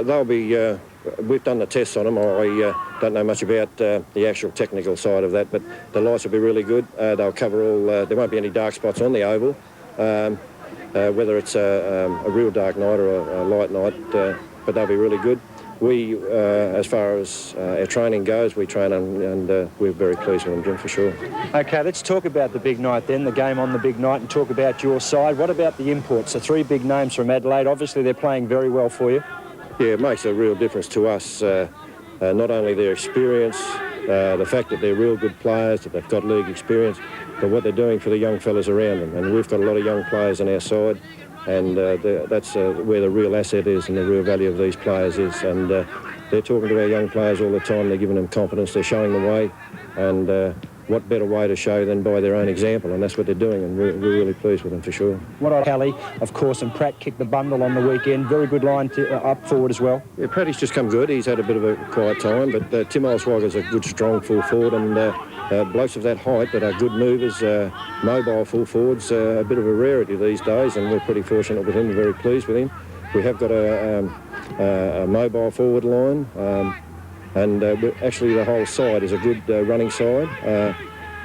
they'll be... we've done the tests on them. I don't know much about the actual technical side of that, but the lights will be really good. They'll cover all... there won't be any dark spots on the oval, whether it's a real dark night or a light night, but they'll be really good. We, as far as our training goes, we train and we're very pleased with them, Jim, for sure. OK, let's talk about the big night then, the game on the big night, and talk about your side. What about the imports? The 3 big names from Adelaide, obviously they're playing very well for you. Yeah, it makes a real difference to us, not only their experience, the fact that they're real good players, that they've got league experience, but what they're doing for the young fellas around them. And we've got a lot of young players on our side, and that's where the real asset is and the real value of these players is. And they're talking to our young players all the time, they're giving them confidence, they're showing the way, and what better way to show than by their own example, and that's what they're doing, and we're really pleased with them for sure. What about Kelly, of course, and Pratt kicked the bundle on the weekend. Very good line up forward as well. Yeah, Pratty's just come good. He's had a bit of a quiet time, but Tim Olsweiger's a good, strong full forward, and blokes of that height that are good movers, mobile full forwards, a bit of a rarity these days, and we're pretty fortunate with him. We're very pleased with him. We have got a mobile forward line. And actually the whole side is a good running side.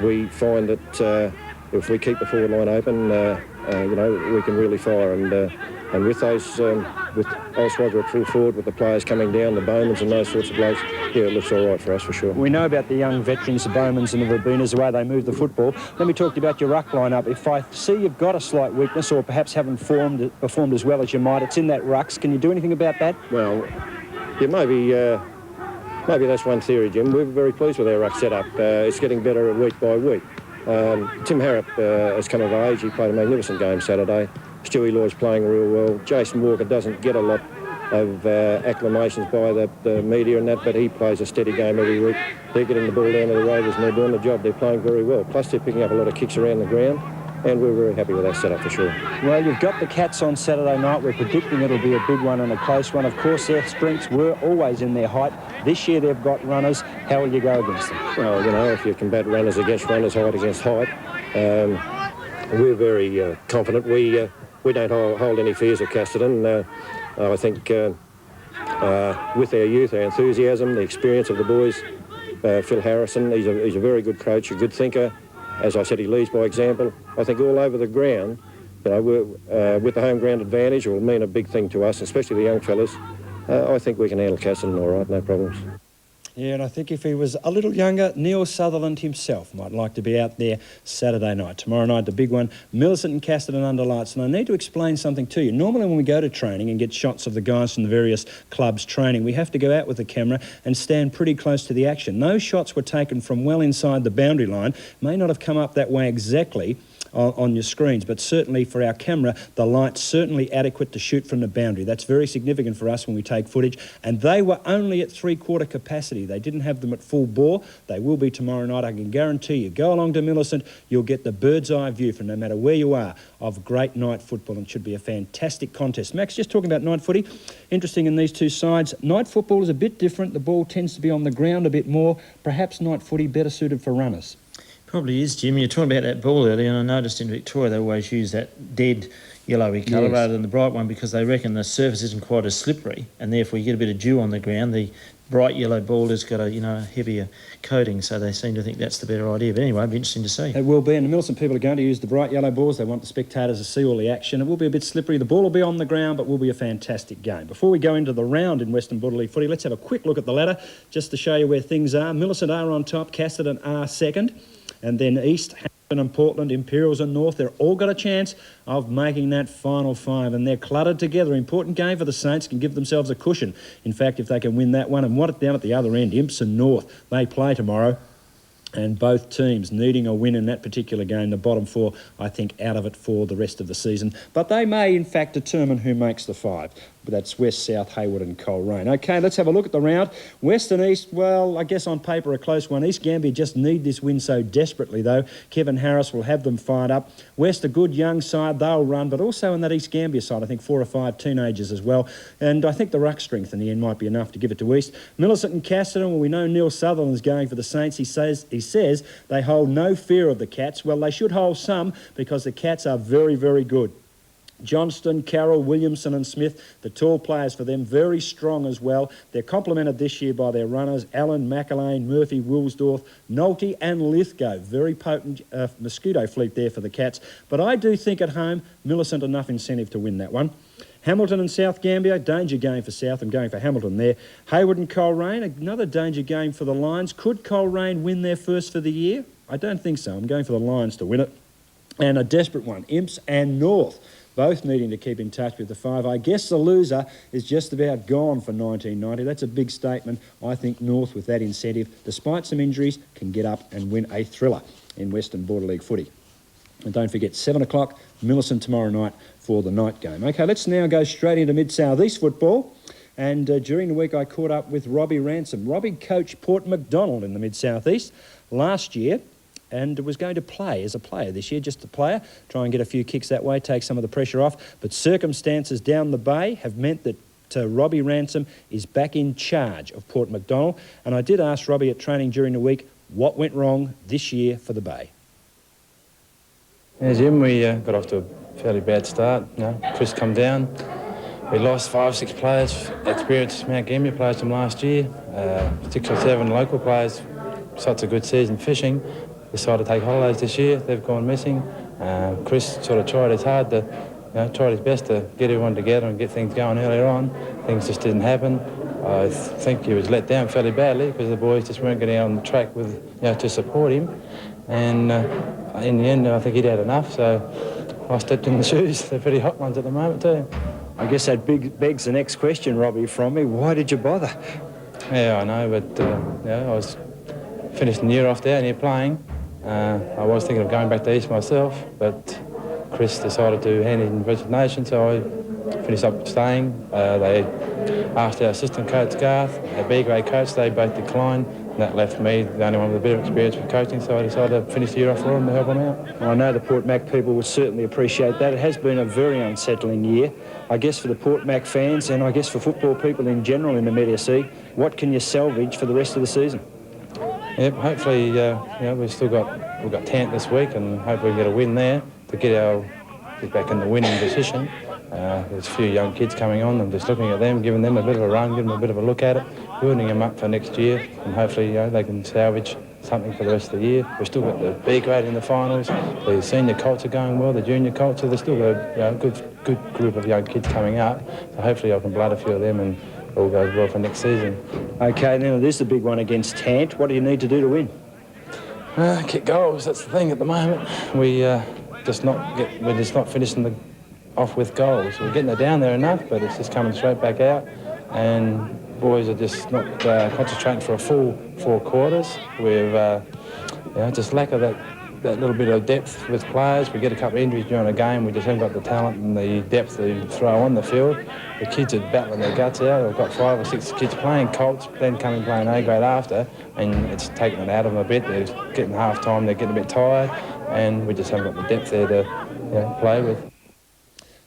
We find that if we keep the forward line open, you know, we can really fire. And with those, with Olsweiger at full forward, with the players coming down, the Bowmans and those sorts of blokes, yeah, it looks all right for us for sure. We know about the young veterans, the Bowmans and the Rabinas, the way they move the football. Let me talk to you about your ruck line-up. If I see you've got a slight weakness, or perhaps haven't performed as well as you might, it's in that rucks. Can you do anything about that? Well, yeah, maybe that's one theory, Jim. We're very pleased with our ruck setup. It's getting better week by week. Tim Harrop has come of age. He played a magnificent game Saturday. Stewie Lloyd's playing real well. Jason Walker doesn't get a lot of acclamations by the media and that, but he plays a steady game every week. They're getting the ball down to the Rovers and they're doing the job. They're playing very well. Plus they're picking up a lot of kicks around the ground. And we're very happy with that setup for sure. Well, you've got the Cats on Saturday night. We're predicting it'll be a big one and a close one. Of course, their strengths were always in their height. This year they've got runners. How will you go against them? Well, you know, if you combat runners against runners, height against height, we're very confident. We don't hold any fears of Casterton. I think with our youth, our enthusiasm, the experience of the boys, Phil Harrison, he's a very good coach, a good thinker. As I said, he leads by example. I think all over the ground, you know, with the home ground advantage, it will mean a big thing to us, especially the young fellas. I think we can handle Casterton all right, no problems. Yeah, and I think if he was a little younger, Neil Sutherland himself might like to be out there Saturday night. Tomorrow night, the big one, Millicent and Casterton under lights. And I need to explain something to you. Normally when we go to training and get shots of the guys from the various clubs training, we have to go out with the camera and stand pretty close to the action. Those shots were taken from well inside the boundary line. May not have come up that way exactly on your screens, but certainly for our camera, the light's certainly adequate to shoot from the boundary. That's very significant for us when we take footage, and they were only at 3/4 capacity. They didn't have them at full bore. They will be tomorrow night, I can guarantee you. Go along to Millicent, you'll get the bird's eye view from no matter where you are of great night football, and it should be a fantastic contest. Max, just talking about night footy, interesting in these two sides. Night football is a bit different. The ball tends to be on the ground a bit more. Perhaps night footy better suited for runners. Probably is, Jim. You're talking about that ball earlier, and I noticed in Victoria they always use that dead yellowy colour rather than the bright one, because they reckon the surface isn't quite as slippery, and therefore you get a bit of dew on the ground. The bright yellow ball has got a heavier coating, so they seem to think that's the better idea. But anyway, it'll be interesting to see. It will be, and the Millicent people are going to use the bright yellow balls. They want the spectators to see all the action. It will be a bit slippery. The ball will be on the ground, but will be a fantastic game. Before we go into the round in Western Bordertown footy, let's have a quick look at the ladder just to show you where things are. Millicent are on top, Casterton are second. And then East, Hampton and Portland, Imperials and North, they're all got a chance of making that final five, and they're cluttered together. Important game for the Saints, can give themselves a cushion. In fact, if they can win that one, and what it down at the other end, Imps and North, they play tomorrow. And both teams needing a win in that particular game. The bottom four, I think, out of it for the rest of the season. But they may, in fact, determine who makes the five. But that's West, South, Heywood and Coleraine. OK, let's have a look at the round. West and East, well, I guess on paper a close one. East Gambia just need this win so desperately, though. Kevin Harris will have them fired up. West, a good young side, they'll run. But also in that East Gambia side, I think 4 or 5 teenagers as well. And I think the ruck strength in the end might be enough to give it to East. Millicent and Casterton, well, we know Neil Sutherland's going for the Saints. He says they hold no fear of the Cats. Well, they should hold some, because the Cats are very, very good. Johnston, Carroll, Williamson and Smith, the tall players for them, very strong as well. They're complemented this year by their runners, Allen, McElwain, Murphy, Wilsdorf, Nolte and Lithgow. Very potent mosquito fleet there for the Cats. But I do think at home, Millicent enough incentive to win that one. Hamilton and South Gambia, danger game for South. I'm going for Hamilton there. Heywood and Coleraine, another danger game for the Lions. Could Coleraine win their first for the year? I don't think so. I'm going for the Lions to win it. And a desperate one, Imps and North, both needing to keep in touch with the 5. I guess the loser is just about gone for 1990. That's a big statement. I think North, with that incentive, despite some injuries, can get up and win a thriller in Western Border League footy. And don't forget, 7 o'clock, Millicent tomorrow night for the night game. OK, let's now go straight into Mid-South East football. And during the week, I caught up with Robbie Ransom. Robbie coached Port Macdonnell in the Mid-South East last year, and was going to play as a player this year, just a player, try and get a few kicks that way, take some of the pressure off. But circumstances down the bay have meant that Robbie Ransom is back in charge of Port Macdonnell. And I did ask Robbie at training during the week what went wrong this year for the bay. Yeah, Jim, we got off to a fairly bad start. Chris come down. We lost 5 or 6 players, experienced Mount Gambier players from last year, 6 or 7 local players. Such a good season fishing. Decided to take holidays this year. They've gone missing. Chris sort of tried his hard to, tried his best to get everyone together and get things going earlier on. Things just didn't happen. I think he was let down fairly badly because the boys just weren't getting out on the track with, to support him. And in the end, I think he'd had enough. So I stepped in the shoes. They're pretty hot ones at the moment too. I guess that begs the next question, Robbie, from me. Why did you bother? Yeah, I know, but I was finishing the year off down here playing. I was thinking of going back to East myself, but Chris decided to hand in resignation, so I finished up staying. They asked our assistant coach Garth, our B-grade coach, they both declined. And that left me, the only one with a bit of experience with coaching, so I decided to finish the year off for them to help them out. Well, I know the Port Mac people would certainly appreciate that. It has been a very unsettling year, I guess, for the Port Mac fans and I guess for football people in general in the MSEFL. What can you salvage for the rest of the season? Yep, hopefully, we've got Tant this week, and hopefully we get a win there to get back in the winning position. There's a few young kids coming on, and just looking at them, giving them a bit of a run, giving them a bit of a look at it, building them up for next year, and hopefully, they can salvage something for the rest of the year. We've still got the B grade in the finals, the senior culture going well, the junior culture. There's still a good group of young kids coming up. So hopefully, I can blood a few of them and all goes well for next season. OK, now this is the big one against Tant. What do you need to do to win? Kick goals. That's the thing at the moment. We're just not finishing off with goals. We're getting it down there enough, but it's just coming straight back out. And boys are just not concentrating for a full 4 quarters. We've just lack of that little bit of depth with players. We get a couple of injuries during a game. We just haven't got the talent and the depth to throw on the field. The kids are battling their guts out. We've got 5 or 6 kids playing Colts, then coming playing A grade after, and it's taking it out of them a bit. They're getting half time. They're getting a bit tired, and we just haven't got the depth there to play with.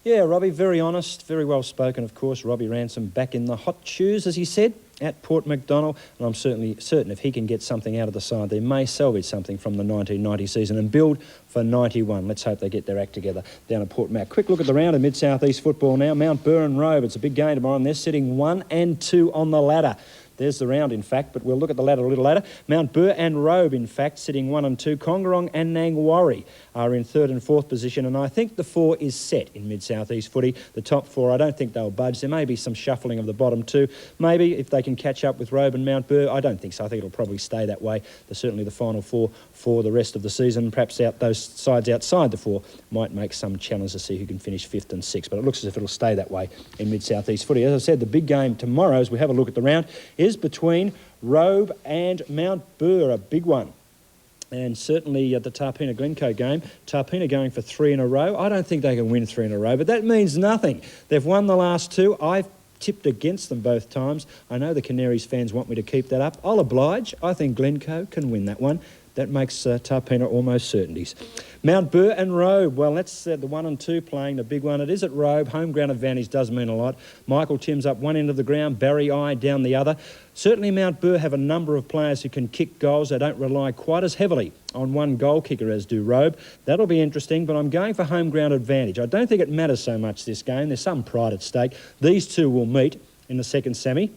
Yeah, Robbie, very honest, very well spoken, of course. Robbie Ransom back in the hot shoes, as he said, at Port Macdonnell, and I'm certainly certain if he can get something out of the side, they may salvage something from the 1990 season and build for 91. Let's hope they get their act together down at Port Mac. Quick look at the round of Mid-South East football now. Mount Burr and Robe, it's a big game tomorrow, and they're sitting 1 and 2 on the ladder. There's the round, in fact, but we'll look at the ladder a little later. Mount Burr and Robe, in fact, sitting 1 and 2. Coongarong and Nangwarry are in 3rd and 4th position, and I think the 4 is set in Mid-South East footy. The top 4, I don't think they'll budge. There may be some shuffling of the bottom 2. Maybe if they can catch up with Robe and Mount Burr, I don't think so. I think it'll probably stay that way. There's certainly the final 4 for the rest of the season. Perhaps those sides outside the 4 might make some challenge to see who can finish 5th and 6th, but it looks as if it'll stay that way in Mid-South East footy. As I said, the big game tomorrow, as we have a look at the round, is between Robe and Mount Burr, a big one. And certainly the Tarpeena Glencoe game, Tarpeena going for 3 in a row. I don't think they can win 3 in a row, but that means nothing. They've won the last 2. I've tipped against them both times. I know the Canaries fans want me to keep that up. I'll oblige. I think Glencoe can win that one. that makes Tarpena almost certainties. Mount Burr and Robe. Well, that's the 1 and 2 playing the big one. It is at Robe. Home ground advantage does mean a lot. Michael Timms up one end of the ground, Barry I down the other. Certainly Mount Burr have a number of players who can kick goals. They don't rely quite as heavily on one goal kicker as do Robe. That'll be interesting, but I'm going for home ground advantage. I don't think it matters so much this game. There's some pride at stake. These two will meet in the second semi,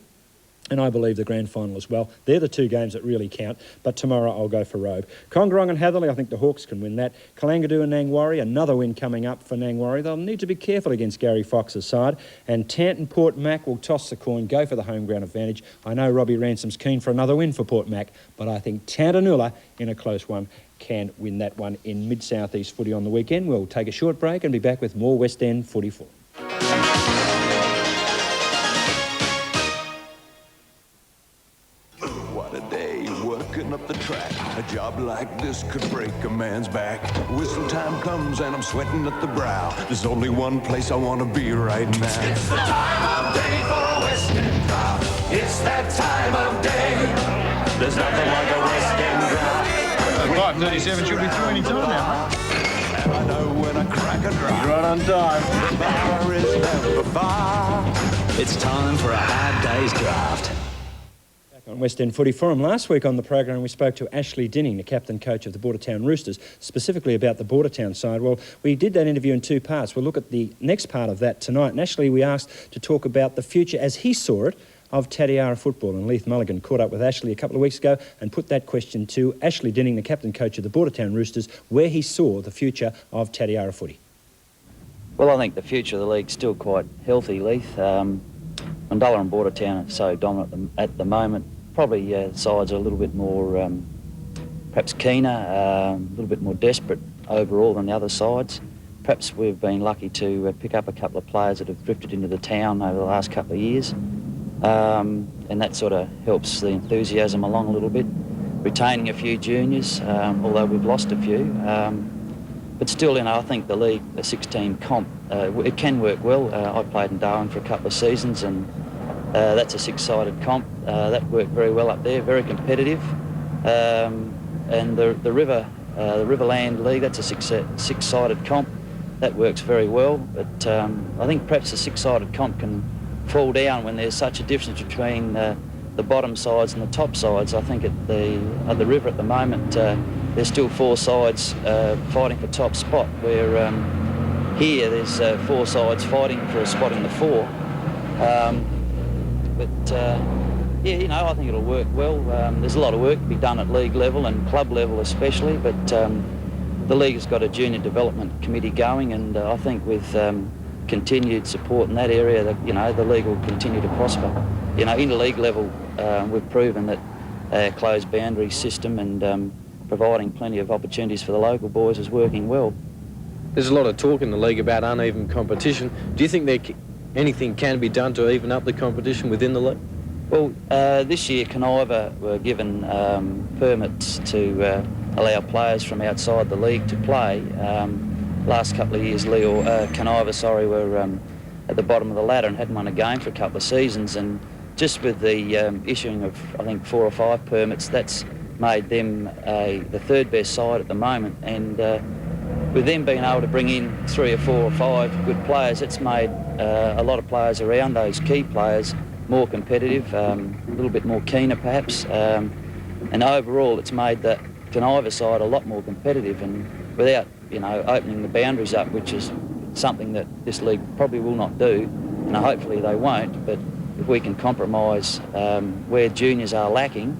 and I believe the grand final as well. They're the two games that really count, but tomorrow I'll go for Robe. Congarong and Hatherley, I think the Hawks can win that. Kalangadoo and Nangwarry, another win coming up for Nangwarry. They'll need to be careful against Gary Fox's side. And Tant and Port Mac will toss the coin, go for the home ground advantage. I know Robbie Ransom's keen for another win for Port Mac, but I think Tantanoola, in a close one, can win that one in Mid-South East footy on the weekend. We'll take a short break and be back with more West End Footy Forum. Up the track, a job like this could break a man's back. Whistle time comes and I'm sweating at the brow. There's only one place I want to be right now. It's the time of day for a West End drive. It's that time of day. There's nothing like a West End drive. 5:37 should be through any time now. And I know when I crack a drive, Right on time. the bar is never far. It's time for a hard day's draft. On West End Footy Forum last week on the program, we spoke to Ashley Dinning, the captain coach of the Bordertown Roosters, specifically about the Bordertown side. Well, we did that interview in two parts. We'll look at the next part of that tonight. And Ashley, we asked to talk about the future as he saw it of Tatiara football. And Leith Mulligan caught up with Ashley a couple of weeks ago and put that question to Ashley Dinning, the captain coach of the Bordertown Roosters, where he saw the future of Tatiara footy. Well, I think the future of the league's still quite healthy, Leith. Mundulla and Bordertown are so dominant at the moment. Probably sides are a little bit more, perhaps keener, a little bit more desperate overall than the other sides. Perhaps we've been lucky to pick up a couple of players that have drifted into the town over the last couple of years, and that sort of helps the enthusiasm along a little bit. Retaining a few juniors, although we've lost a few. But still, I think the league, a 16 comp, it can work well. I played in Darwin for a couple of seasons, and that's a six-sided comp. That worked very well up there, very competitive. And the Riverland League, that's a six-sided comp. That works very well. But I think perhaps the six-sided comp can fall down when there's such a difference between the bottom sides and the top sides. I think at the River at the moment, there's still four sides fighting for top spot, where here there's four sides fighting for a spot in the four. Yeah, I think it'll work well. There's a lot of work to be done at league level and club level especially, but the league has got a junior development committee going, and I think with continued support in that area, that, the league will continue to prosper. Interleague level, we've proven that our closed boundary system and providing plenty of opportunities for the local boys is working well. There's a lot of talk in the league about uneven competition. Do you think anything can be done to even up the competition within the league? Well, this year Canova were given permits to allow players from outside the league to play. Last couple of years, Canova, were at the bottom of the ladder and hadn't won a game for a couple of seasons, and just with the issuing of, I think, 4 or 5 permits, that's made them the third best side at the moment, and with them being able to bring in 3 or 4 or 5 good players, it's made a lot of players around those key players more competitive, a little bit more keener perhaps, and overall it's made the Canova side a lot more competitive, and without opening the boundaries up, which is something that this league probably will not do, and hopefully they won't, but if we can compromise where juniors are lacking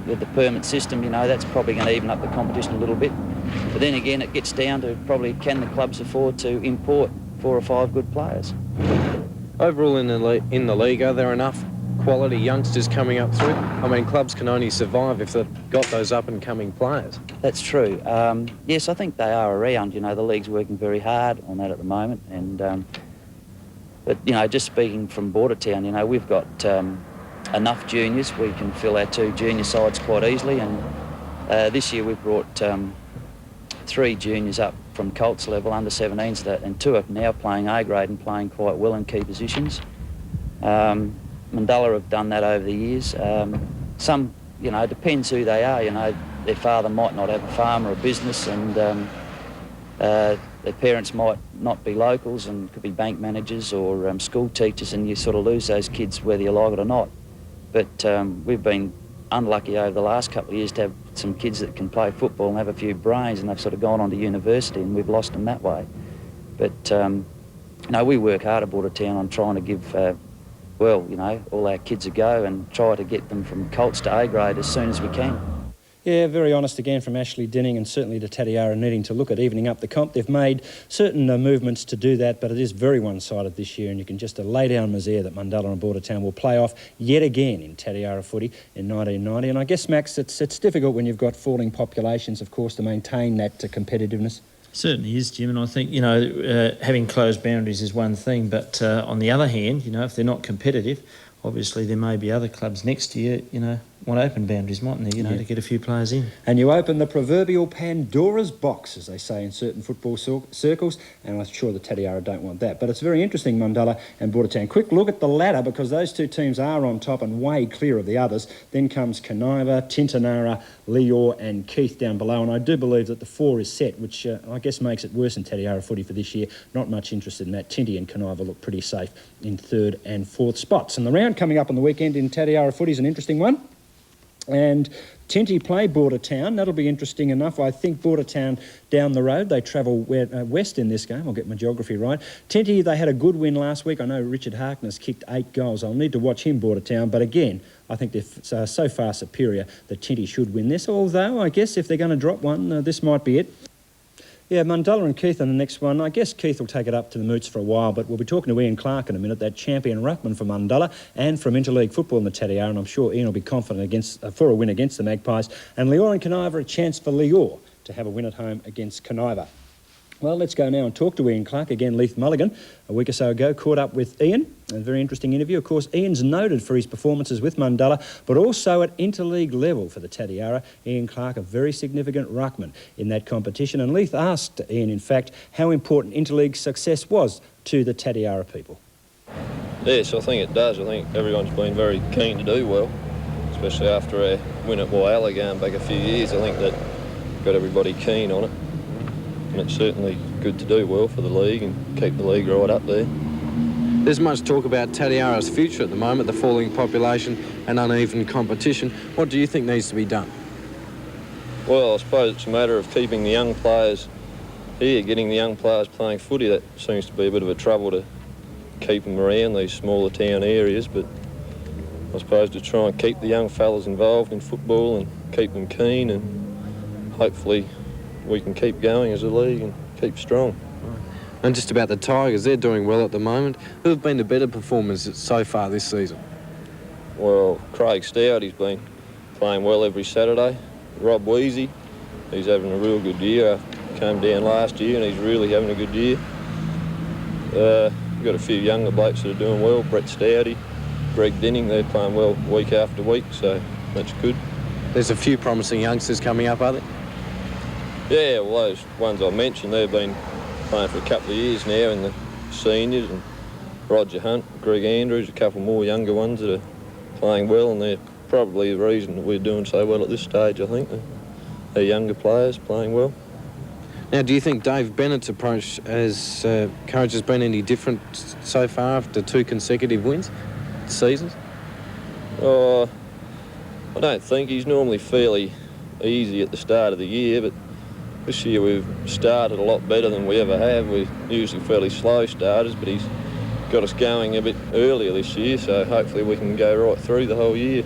with the permit system, that's probably going to even up the competition a little bit. But then again, it gets down to probably can the clubs afford to import 4 or 5 good players. Overall in the league, are there enough quality youngsters coming up through? I mean, clubs can only survive if they've got those up-and-coming players. That's true. Yes, I think they are around. The league's working very hard on that at the moment. And but just speaking from Bordertown, we've got enough juniors. We can fill our 2 junior sides quite easily. And this year we've brought 3 juniors up from Colts level, under 17s, and 2 are now playing A grade and playing quite well in key positions. Mundulla have done that over the years. Some you know, it depends who they are. You know, their father might not have a farm or a business, and their parents might not be locals and could be bank managers or school teachers, and you sort of lose those kids whether you like it or not. But we've been unlucky over the last couple of years to have some kids that can play football and have a few brains, and they've sort of gone on to university, and we've lost them that way. But no, we work hard at Bordertown on trying to give, well, you know, all our kids a go and try to get them from Colts to A grade as soon as we can. Yeah, very honest again from Ashley Dinning, and certainly to Tatiara needing to look at evening up the comp. They've made certain movements to do that, but it is very one-sided this year, and you can just lay down misère that Mundulla and Bordertown will play off yet again in Tatiara footy in 1990. And I guess, Max, it's difficult when you've got falling populations, of course, to maintain that competitiveness. Certainly is, Jim, and I think, you know, having closed boundaries is one thing, but on the other hand, you know, if they're not competitive, obviously there may be other clubs next year, you know, want open boundaries, mightn't they, you know, to get a few players in. And you open the proverbial Pandora's box, as they say in certain football circles, and I'm sure the Tatiara don't want that. But it's very interesting, Mundulla and Bordertown. Quick look at the ladder, because those two teams are on top and way clear of the others. Then comes Coniva, Tintinara, Leor and Keith down below, and I do believe that the 4 is set, which I guess makes it worse in Tatiara footy for this year. Not much interest in that. Tinty and Coniva look pretty safe in 3rd and 4th spots. And the round coming up on the weekend in Tatiara footy is an interesting one. And Tinty play Bordertown. That'll be interesting enough. I think Bordertown down the road, they travel west in this game. I'll get my geography right. Tinty, they had a good win last week. I know Richard Harkness kicked 8 goals. I'll need to watch him, Bordertown. But again, I think they're so far superior that Tinty should win this. Although, I guess if they're going to drop one, this might be it. Yeah, Mundulla and Keith on the next one. I guess Keith will take it up to the moots for a while, but we'll be talking to Ian Clarke in a minute, that champion ruckman for Mundulla and from interleague football in the Tatiara, and I'm sure Ian will be confident for a win against the Magpies. And Leor and Coniva, a chance for Leor to have a win at home against Coniva. Well, let's go now and talk to Ian Clarke. Again, Leith Mulligan, a week or so ago, caught up with Ian. A very interesting interview. Of course, Ian's noted for his performances with Mundulla, but also at interleague level for the Tatiara. Ian Clarke, a very significant ruckman in that competition. And Leith asked Ian, in fact, how important interleague success was to the Tatiara people. Yes, I think it does. I think everyone's been very keen to do well, especially after our win at Whyalla going back a few years. I think that got everybody keen on it. And it's certainly good to do well for the league and keep the league right up there. There's much talk about Tatiara's future at the moment, the falling population and uneven competition. What do you think needs to be done? Well, I suppose it's a matter of keeping the young players here, getting the young players playing footy. That seems to be a bit of a trouble to keep them around these smaller town areas, but I suppose to try and keep the young fellas involved in football and keep them keen, and hopefully we can keep going as a league and keep strong. And just about the Tigers, they're doing well at the moment. Who have been the better performers so far this season? Well, Craig Stout, he's been playing well every Saturday. Rob Weezy, he's having a real good year. Came down last year and he's really having a good year. We've got a few younger blokes that are doing well. Brett Stouty, Greg Dinning, they're playing well week after week, so that's good. There's a few promising youngsters coming up, are there? Yeah, well, those ones I mentioned, they've been playing for a couple of years now in the seniors, and Roger Hunt, Greg Andrews, a couple more younger ones that are playing well, and they're probably the reason that we're doing so well at this stage, I think. They're younger players playing well. Now, do you think Dave Bennett's approach as coach has been any different so far after 2 consecutive wins seasons? I don't think. He's normally fairly easy at the start of the year, but this year we've started a lot better than we ever have. We're usually fairly slow starters, but he's got us going a bit earlier this year, so hopefully we can go right through the whole year.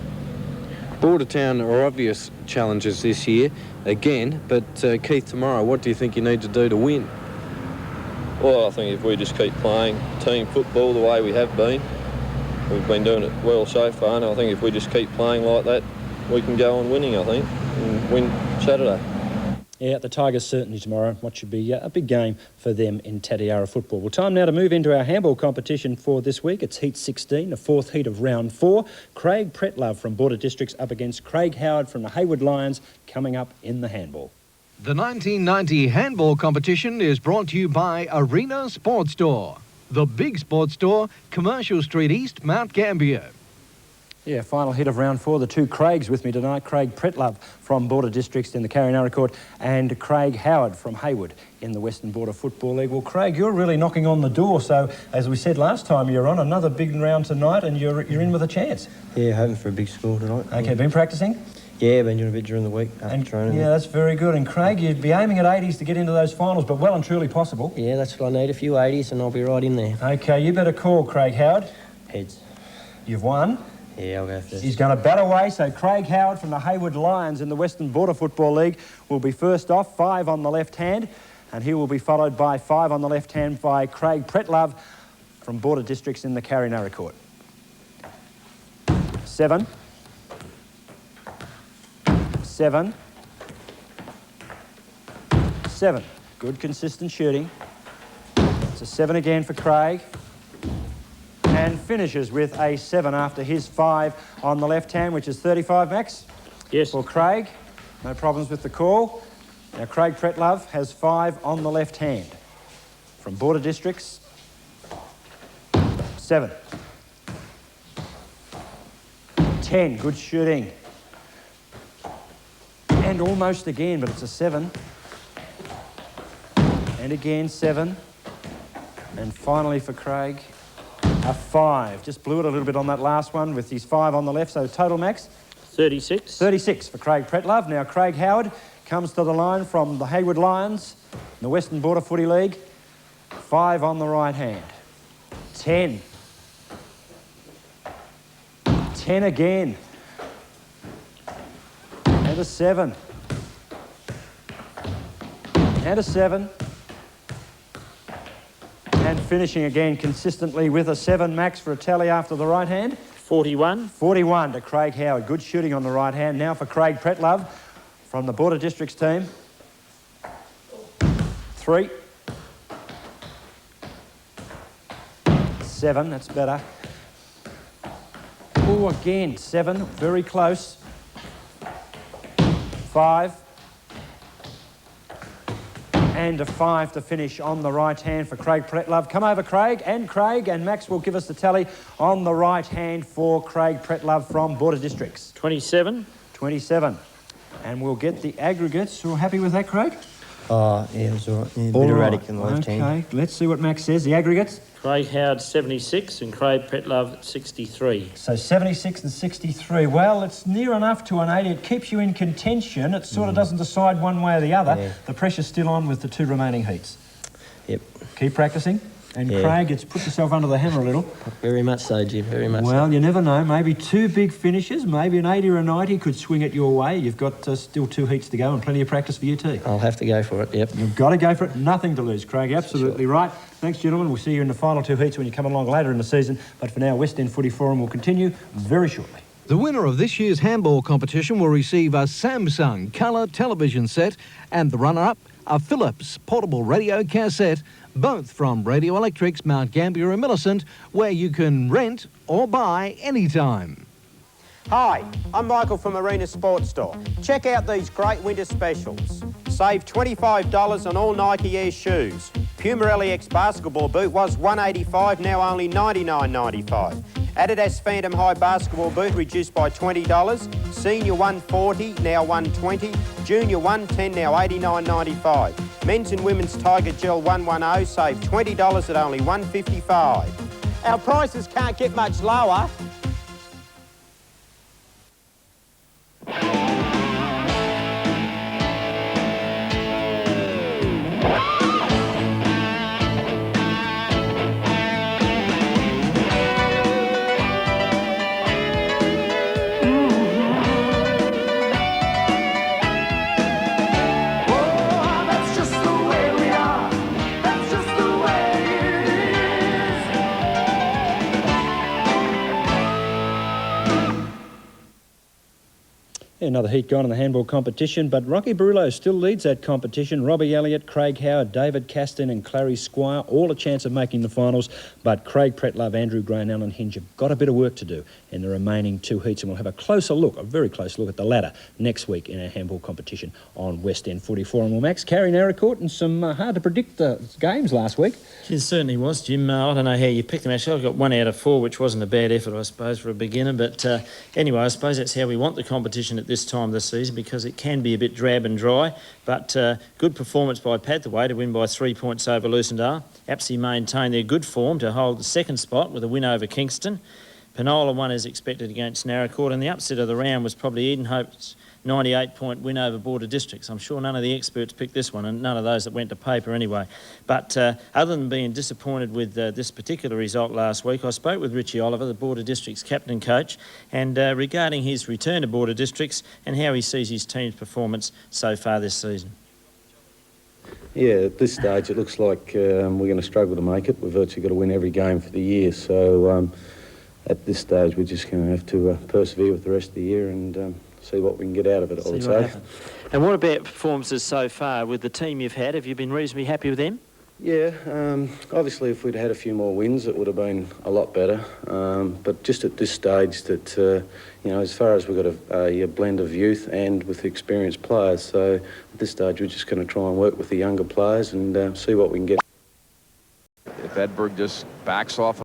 Bordertown are obvious challenges this year, again, but Keith, tomorrow, what do you think you need to do to win? Well, I think if we just keep playing team football the way we have been, we've been doing it well so far, and I think if we just keep playing like that, we can go on winning, I think, and win Saturday. Yeah, the Tigers certainly tomorrow. What should be a big game for them in Tatiara football. Well, time now to move into our handball competition for this week. It's Heat 16, the 4th heat of round 4. Craig Pretlove from Border Districts up against Craig Howard from the Heywood Lions coming up in the handball. The 1990 handball competition is brought to you by Arena Sports Store, the big sports store, Commercial Street East, Mount Gambier. Yeah, final hit of round 4. The two Craigs with me tonight. Craig Pretlove from Border Districts in the Naracoorte and Craig Heywood from Heywood in the Western Border Football League. Well, Craig, you're really knocking on the door. So, as we said last time you were on, another big round tonight and you're in with a chance. Yeah, hoping for a big score tonight. Okay, been practising? Yeah, been doing a bit during the week after training. Yeah, that's very good. And Craig, you'd be aiming at 80s to get into those finals, but well and truly possible. Yeah, that's what I need, a few 80s and I'll be right in there. Okay, you better call, Craig Heywood. Heads. You've won. Yeah, I'll go first. He's going to bat away, so Craig Heywood from the Heywood Lions in the Western Border Football League will be first off, 5 on the left hand, and he will be followed by 5 on the left hand by Craig Pretlove from Border Districts in the Naracoorte. 7. 7. 7. Good consistent shooting. It's a 7 again for Craig. And finishes with a 7 after his 5 on the left hand, which is 35, Max? Yes. For Craig, no problems with the call. Now Craig Pretlove has 5 on the left hand. From Border Districts, 7. 10, good shooting. And almost again, but it's a 7. And again, 7. And finally for Craig, a 5. Just blew it a little bit on that last one with his 5 on the left. So total, Max? 36. 36 for Craig Pretlove. Now Craig Heywood comes to the line from the Heywood Lions, the Western Border Footy League. 5 on the right hand. 10. 10 again. And a 7. And a 7. And finishing again consistently with a 7, Max, for a tally after the right hand. 41. 41 to Craig Heywood. Good shooting on the right hand. Now for Craig Pretlove from the Border Districts team. 3. 7, that's better. Oh, again, 7, very close. 5. And a 5 to finish on the right hand for Craig Pretlove. Come over, Craig, and Max will give us the tally on the right hand for Craig Pretlove from Border Districts. 27. 27. And we'll get the aggregates. We're happy with that, Craig? Oh, yeah, it was all right. Yeah, a bit erratic in the left hand. Okay, let's see what Max says. The aggregates? Craig Heywood 76 and Craig Pretlove 63. So 76 and 63. Well, it's near enough to an 80. It keeps you in contention. It sort of doesn't decide one way or the other. Yeah. The pressure's still on with the 2 remaining heats. Yep. Keep practising. And Craig, it's put yourself under the hammer a little. Very much so, Jim, very much so. Well, you never know. Maybe 2 big finishes, maybe an 80 or a 90 could swing it your way. You've got still 2 heats to go and plenty of practice for you too. I'll have to go for it, yep. You've got to go for it. Nothing to lose, Craig. Absolutely right. Thanks, gentlemen. We'll see you in the final 2 heats when you come along later in the season. But for now, West End Footy Forum will continue very shortly. The winner of this year's handball competition will receive a Samsung colour television set and the runner-up, a Philips portable radio cassette, both from Radio Electrics, Mount Gambier and Millicent, where you can rent or buy anytime. Hi, I'm Michael from Arena Sports Store. Check out these great winter specials. Save $25 on all Nike Air shoes. Puma LEX basketball boot was $185, now only $99.95. Adidas Phantom High basketball boot reduced by $20. Senior $140, now $120. Junior $110, now $89.95. Men's and women's Tiger Gel 110, save $20 at only $155. Our prices can't get much lower. Another heat gone in the handball competition, but Rocky Barullo still leads that competition. Robbie Elliott, Craig Howard, David Caston and Clary Squire, all a chance of making the finals, but Craig Pretlove, Andrew Gray and Alan Hinge have got a bit of work to do in the remaining 2 heats, and we'll have a closer look, a very close look at the ladder next week in our handball competition on West End Footy Forum. Well, Max, Carry Naracoorte and some hard-to-predict games last week. It certainly was, Jim. I don't know how you picked them. Actually, I got 1 out of 4, which wasn't a bad effort, I suppose, for a beginner. But anyway, I suppose that's how we want the competition at this time of the season, because it can be a bit drab and dry. But good performance by Pathway to win by 3 points over Lucendale. Apsey maintained their good form to hold the second spot with a win over Kingston. Penola won as expected against Naracoorte, and the upset of the round was probably Eden Hope's 98-point win over Border Districts. I'm sure none of the experts picked this one, and none of those that went to paper anyway. But other than being disappointed with this particular result last week, I spoke with Richie Oliver, the Border Districts captain coach, and regarding his return to Border Districts and how he sees his team's performance so far this season. Yeah, at this stage it looks like we're going to struggle to make it. We've virtually got to win every game for the year, so at this stage we're just going to have to persevere with the rest of the year and see what we can get out of it, I would say. And what about performances so far with the team you've had? Have you been reasonably happy with them? Yeah, obviously if we'd had a few more wins it would have been a lot better, but just at this stage that, you know, as far as we've got a blend of youth and with experienced players, so at this stage we're just going to try and work with the younger players and see what we can get. If Edberg just backs off